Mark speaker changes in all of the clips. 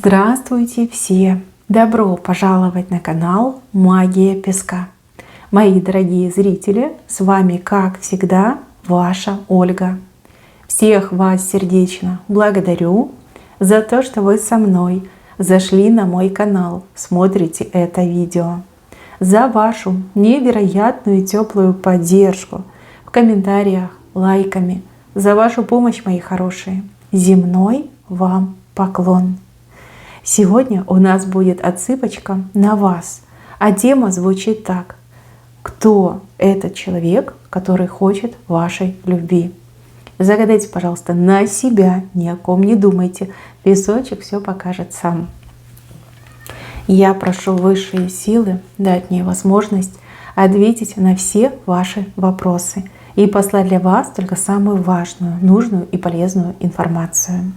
Speaker 1: Здравствуйте все! Добро пожаловать на канал Магия Песка. Мои дорогие зрители, с вами, как всегда, ваша Ольга. Всех вас сердечно благодарю за то, что вы со мной зашли на мой канал, смотрите это видео, за вашу невероятную теплую поддержку в комментариях, лайками, за вашу помощь, мои хорошие. Земной вам поклон! Сегодня у нас будет отсыпочка на вас, а тема звучит так: кто этот человек, который хочет вашей любви? Загадайте, пожалуйста, на себя, ни о ком не думайте, песочек все покажет сам. Я прошу высшие силы дать мне возможность ответить на все ваши вопросы и послать для вас только самую важную, нужную и полезную информацию.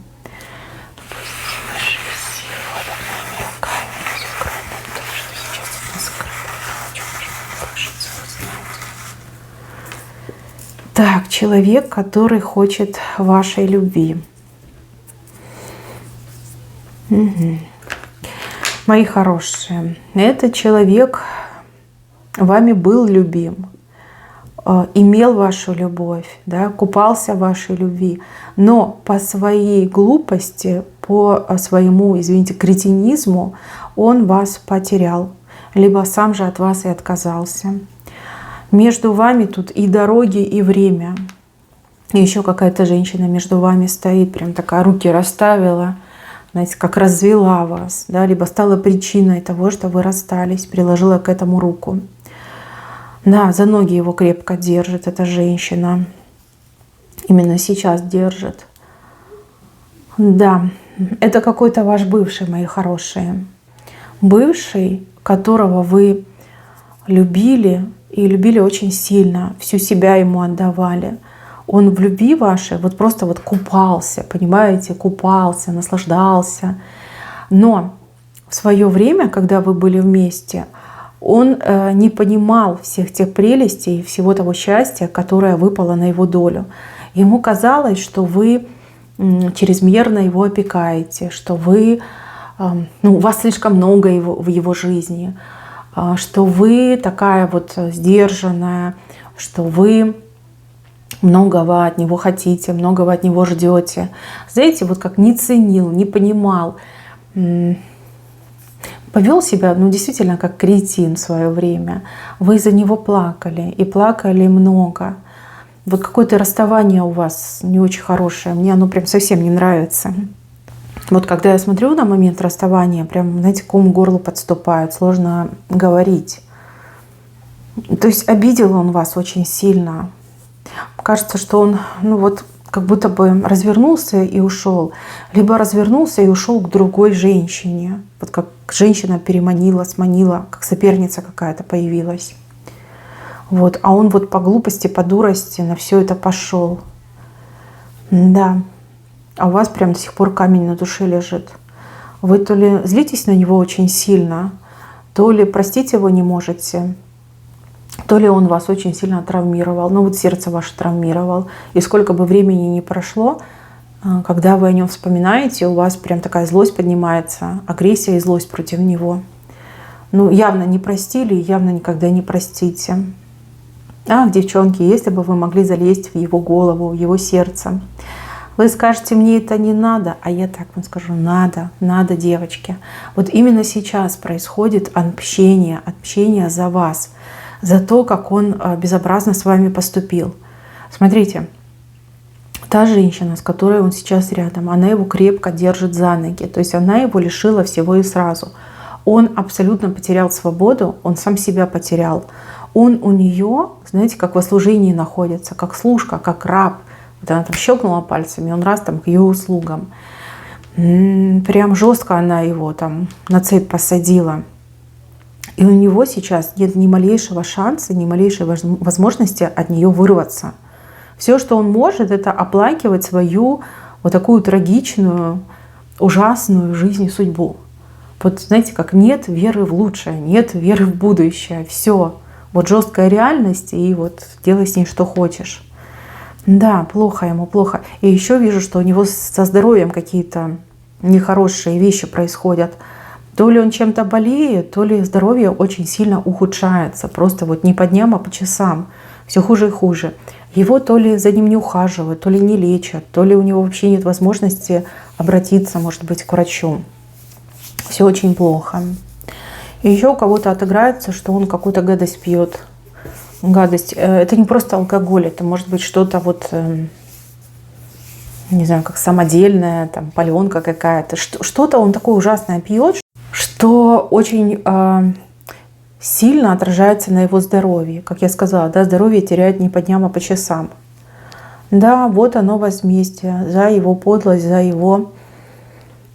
Speaker 1: Так, человек, который хочет вашей любви. Мои хорошие, этот человек вами был любим, имел вашу любовь, да, купался в вашей любви, но по своей глупости, по своему, извините, кретинизму он вас потерял, либо сам же от вас и отказался. Между вами тут и дороги, и время. И еще какая-то женщина между вами стоит, прям такая, руки расставила, знаете, как развела вас, да, либо стала причиной того, что вы расстались, приложила к этому руку. Да, за ноги его крепко держит эта женщина. Именно сейчас держит. Да, это какой-то ваш бывший, мои хорошие. Бывший, которого вы любили, и любили очень сильно, всю себя ему отдавали. Он в любви вашей вот просто вот купался, понимаете, купался, наслаждался. Но в свое время, когда вы были вместе, он не понимал всех тех прелестей, всего того счастья, которое выпало на его долю. Ему казалось, что вы чрезмерно его опекаете, что вы, у вас слишком много в его жизни, что вы такая вот сдержанная, что вы многого от него хотите, многого от него ждете. Знаете, вот как не ценил, не понимал, повел себя, действительно, как кретин в свое время. Вы за него плакали, и плакали много. Вот какое-то расставание у вас не очень хорошее, мне оно прям совсем не нравится. Вот когда я смотрю на момент расставания, прям, знаете, ком к горлу подступает, сложно говорить. То есть обидел он вас очень сильно. Кажется, что он, как будто бы развернулся и ушел. Либо развернулся и ушел к другой женщине. Вот как женщина переманила, сманила, как соперница какая-то появилась. Вот. А он вот по глупости, по дурости на все это пошел. Да. А у вас прям до сих пор камень на душе лежит. Вы то ли злитесь на него очень сильно, то ли простить его не можете, то ли он вас очень сильно травмировал. Вот сердце ваше травмировал. И сколько бы времени ни прошло, когда вы о нем вспоминаете, у вас прям такая злость поднимается, агрессия и злость против него. Явно не простили, явно никогда не простите. Ах, девчонки, если бы вы могли залезть в его голову, в его сердце. Вы скажете, мне это не надо, а я так вам скажу, надо, девочки. Вот именно сейчас происходит отмщение за вас, за то, как он безобразно с вами поступил. Смотрите, та женщина, с которой он сейчас рядом, она его крепко держит за ноги, то есть она его лишила всего и сразу. Он абсолютно потерял свободу, он сам себя потерял. Он у нее, знаете, как во служении находится, как служка, как раб. Вот она там щелкнула пальцами, он раз там к ее услугам. Прям жестко она его там на цепь посадила. И у него сейчас нет ни малейшего шанса, ни малейшей возможности от нее вырваться. Все, что он может, это оплакивать свою вот такую трагичную, ужасную жизнь и судьбу. Вот знаете, как нет веры в лучшее, нет веры в будущее. Все. Вот жесткая реальность, и вот делай с ней что хочешь. Да, плохо ему, плохо. И еще вижу, что у него со здоровьем какие-то нехорошие вещи происходят. То ли он чем-то болеет, то ли здоровье очень сильно ухудшается. Просто вот не по дням, а по часам. Все хуже и хуже. Его то ли за ним не ухаживают, то ли не лечат, то ли у него вообще нет возможности обратиться, может быть, к врачу. Все очень плохо. И еще у кого-то отыграется, что он какую-то гадость пьет. Гадость. Это не просто алкоголь, это может быть что-то вот, не знаю, как самодельное, там, паленка какая-то. Что-то он такое ужасное пьет, что очень сильно отражается на его здоровье. Как я сказала, да, здоровье теряет не по дням, а по часам. Да, вот оно возмездие за его подлость, за его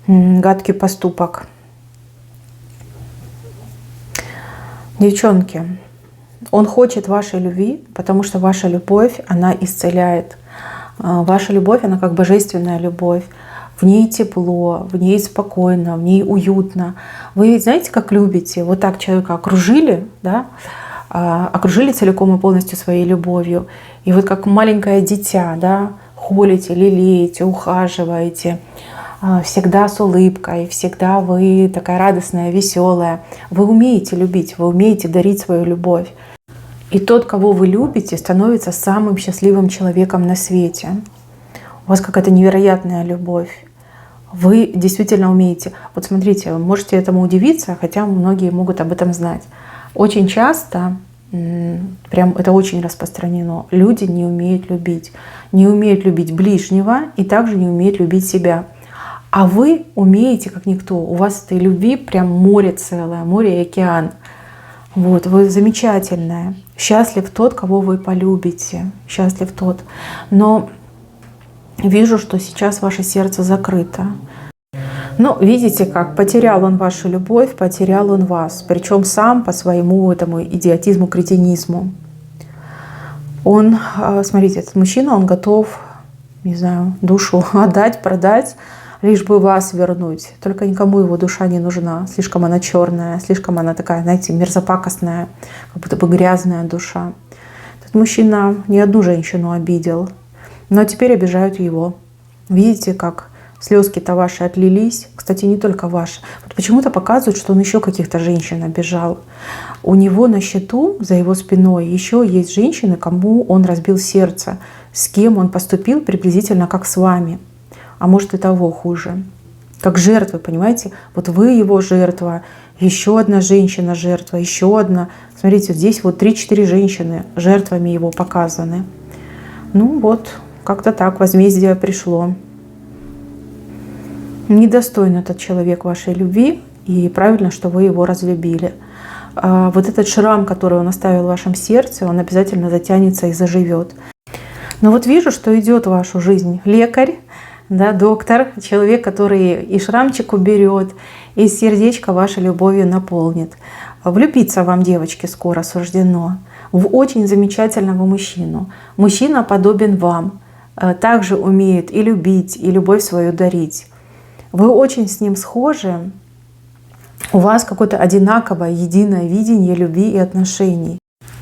Speaker 1: гадкий поступок. Девчонки, он хочет вашей любви, потому что ваша любовь, она исцеляет. Ваша любовь, она как божественная любовь. В ней тепло, в ней спокойно, в ней уютно. Вы ведь знаете, как любите? Вот так человека окружили, да? Окружили целиком и полностью своей любовью. И вот как маленькое дитя, да, холите, лелеете, ухаживаете. Всегда с улыбкой, всегда вы такая радостная, веселая. Вы умеете любить, вы умеете дарить свою любовь. И тот, кого вы любите, становится самым счастливым человеком на свете. У вас какая-то невероятная любовь. Вы действительно умеете. Вот смотрите, вы можете этому удивиться, хотя многие могут об этом знать. Очень часто, прям это очень распространено, люди не умеют любить. Не умеют любить ближнего и также не умеют любить себя. А вы умеете, как никто. У вас этой любви прям море целое, море и океан. Вот, вы замечательная. Счастлив тот, кого вы полюбите. Счастлив тот. Но вижу, что сейчас ваше сердце закрыто. Но видите как, потерял он вашу любовь, потерял он вас. Причем сам по своему этому идиотизму, кретинизму. Он, смотрите, этот мужчина, он готов, не знаю, душу отдать, продать, лишь бы вас вернуть. Только никому его душа не нужна. Слишком она черная, слишком она такая, знаете, мерзопакостная, как будто бы грязная душа. Этот мужчина ни одну женщину обидел, но теперь обижают его. Видите, как слезки-то ваши отлились. Кстати, не только ваши. Вот почему-то показывают, что он еще каких-то женщин обижал. У него на счету, за его спиной, еще есть женщины, кому он разбил сердце, с кем он поступил приблизительно как с вами. А может и того хуже. Как жертвы, понимаете? Вот вы его жертва, еще одна женщина жертва, еще одна. Смотрите, здесь вот 3-4 женщины жертвами его показаны. Ну вот, как-то так возмездие пришло. Недостоин этот человек вашей любви, и правильно, что вы его разлюбили. Вот этот шрам, который он оставил в вашем сердце, он обязательно затянется и заживет. Но вот вижу, что идет в вашу жизнь лекарь, да, доктор, человек, который и шрамчик уберет, и сердечко вашей любовью наполнит. Влюбиться вам, девочки, скоро суждено в очень замечательного мужчину. Мужчина подобен вам, также умеет и любить, и любовь свою дарить. Вы очень с ним схожи, у вас какое-то одинаковое, единое видение любви и отношений.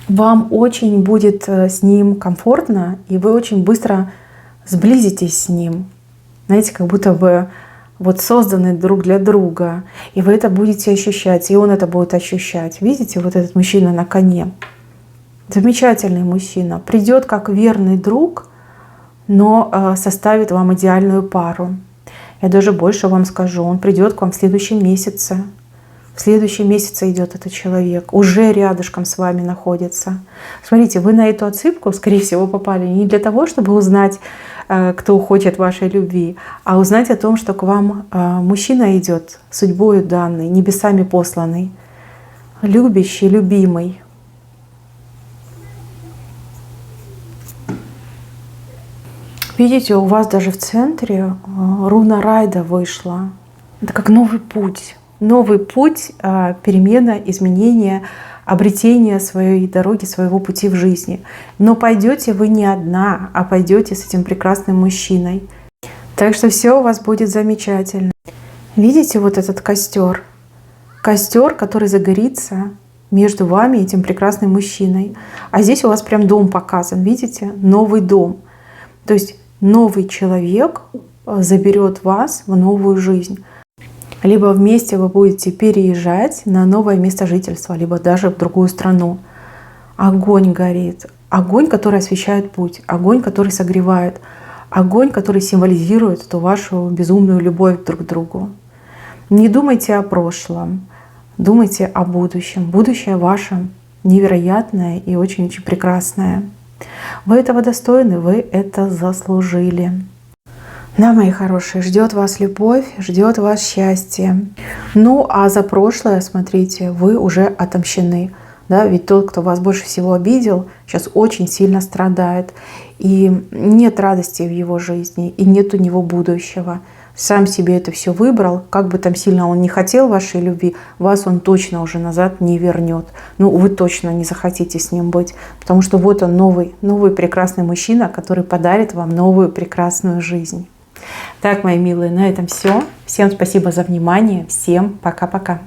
Speaker 1: Вам очень будет с ним комфортно, и вы очень быстро сблизитесь с ним. Знаете, как будто бы вот созданы друг для друга, и вы это будете ощущать, и он это будет ощущать. Видите, вот этот мужчина на коне. Замечательный мужчина. Придет как верный друг, но составит вам идеальную пару. Я даже больше вам скажу, он придет к вам в следующем месяце. В следующем месяце идет этот человек, уже рядышком с вами находится. Смотрите, вы на эту отсыпку, скорее всего, попали не для того, чтобы узнать, кто хочет вашей любви, а узнать о том, что к вам мужчина идет, судьбою данный, небесами посланный, любящий, любимый. Видите, у вас даже в центре руна Райда вышла. Это как новый путь. Новый путь, перемена, изменения, обретения своей дороги, своего пути в жизни. Но пойдете вы не одна, а пойдете с этим прекрасным мужчиной. Так что все у вас будет замечательно. Видите вот этот костер? Костер, который загорится между вами и этим прекрасным мужчиной. А здесь у вас прям дом показан, видите? Новый дом. То есть новый человек заберет вас в новую жизнь. Либо вместе вы будете переезжать на новое место жительства, либо даже в другую страну. Огонь горит. Огонь, который освещает путь. Огонь, который согревает. Огонь, который символизирует эту вашу безумную любовь друг к другу. Не думайте о прошлом. Думайте о будущем. Будущее ваше невероятное и очень-очень прекрасное. Вы этого достойны, вы это заслужили. Да, мои хорошие, ждет вас любовь, ждет вас счастье. Ну, а за прошлое, смотрите, вы уже отомщены. Да, ведь тот, кто вас больше всего обидел, сейчас очень сильно страдает. И нет радости в его жизни, и нет у него будущего. Сам себе это все выбрал, как бы там сильно он не хотел вашей любви, вас он точно уже назад не вернет. Ну, вы точно не захотите с ним быть, потому что вот он новый прекрасный мужчина, который подарит вам новую прекрасную жизнь. Так, мои милые, на этом все. Всем спасибо за внимание. Всем пока-пока.